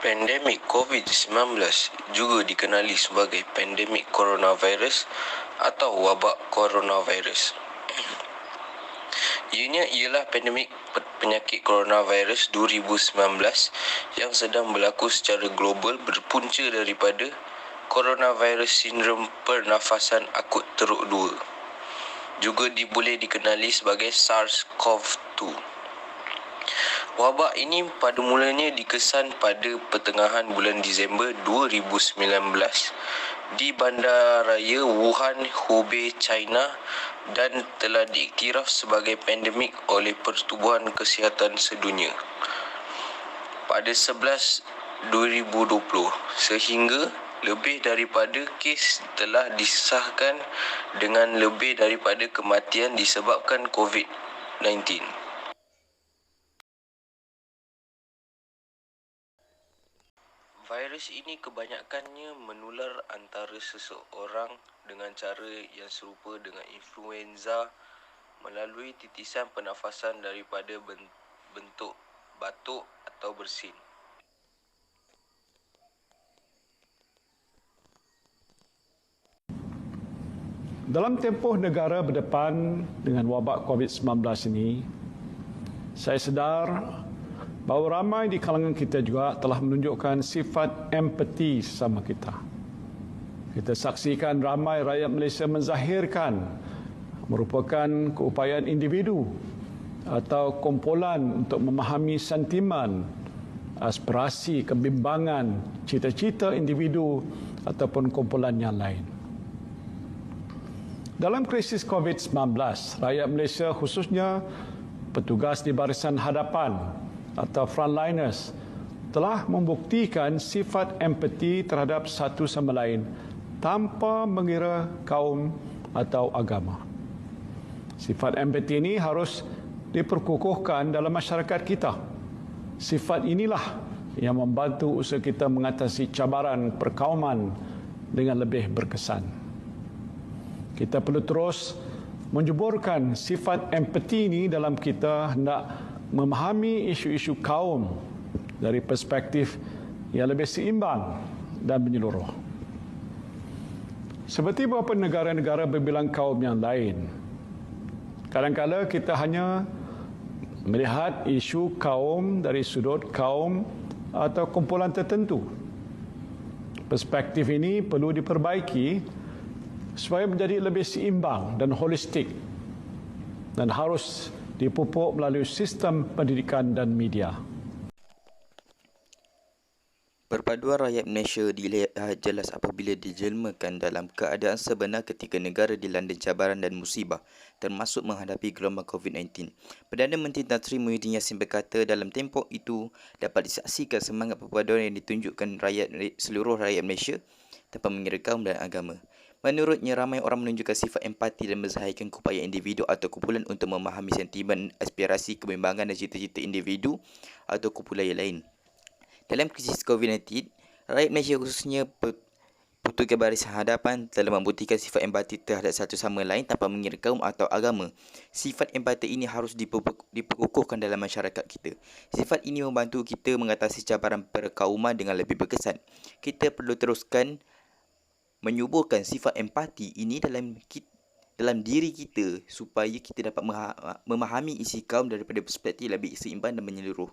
Pandemik COVID-19 juga dikenali sebagai pandemik coronavirus atau wabak coronavirus. Ianya ialah pandemik penyakit coronavirus 2019 yang sedang berlaku secara global berpunca daripada coronavirus sindrom pernafasan akut teruk 2. Juga boleh dikenali sebagai SARS-CoV-2. Wabak ini pada mulanya dikesan pada pertengahan bulan Disember 2019 di Bandaraya Wuhan, Hubei, China dan telah diiktiraf sebagai pandemik oleh Pertubuhan Kesihatan Sedunia pada 11/2020 sehingga lebih daripada kes telah disahkan dengan lebih daripada kematian disebabkan COVID-19. Virus ini kebanyakannya menular antara seseorang dengan cara yang serupa dengan influenza melalui titisan pernafasan daripada bentuk batuk atau bersin. Dalam tempoh negara berdepan dengan wabak COVID-19 ini, saya sedar bahawa ramai di kalangan kita juga telah menunjukkan sifat empati sesama kita. Kita saksikan ramai rakyat Malaysia menzahirkan merupakan keupayaan individu atau kumpulan untuk memahami sentimen, aspirasi, kebimbangan, cita-cita individu ataupun kumpulan yang lain. Dalam krisis COVID-19, rakyat Malaysia khususnya petugas di barisan hadapan atau frontliners telah membuktikan sifat empati terhadap satu sama lain tanpa mengira kaum atau agama. Sifat empati ini harus diperkukuhkan dalam masyarakat kita. Sifat inilah yang membantu usaha kita mengatasi cabaran perkauman dengan lebih berkesan. Kita perlu terus menjeburkan sifat empati ini dalam kita hendak memahami isu-isu kaum dari perspektif yang lebih seimbang dan menyeluruh. Seperti beberapa negara-negara berbilang kaum yang lain, kadang-kadang kita hanya melihat isu kaum dari sudut kaum atau kumpulan tertentu. Perspektif ini perlu diperbaiki supaya menjadi lebih seimbang dan holistik dan harus dipupuk melalui sistem pendidikan dan media. Perpaduan rakyat Malaysia dilihat jelas apabila dijelmakan dalam keadaan sebenar ketika negara dilanda cabaran dan musibah, termasuk menghadapi gelombang COVID-19. Perdana Menteri Tan Sri Muhyiddin Yassin berkata dalam tempoh itu dapat disaksikan semangat perpaduan yang ditunjukkan seluruh rakyat Malaysia tanpa mengira kaum dan agama. Menurutnya, ramai orang menunjukkan sifat empati dan menzahirkan keupayaan individu atau kumpulan untuk memahami sentimen, aspirasi, kebimbangan dan cita-cita individu atau kumpulan yang lain. Dalam krisis COVID-19, rakyat Malaysia khususnya petugas barisan hadapan telah membuktikan sifat empati terhadap satu sama lain tanpa mengira kaum atau agama. Sifat empati ini harus diperkukuhkan dalam masyarakat kita. Sifat ini membantu kita mengatasi cabaran perkauman dengan lebih berkesan. Kita perlu teruskan menyuburkan sifat empati ini dalam diri kita supaya kita dapat memahami isi kaum daripada perspektif lebih seimbang dan menyeluruh.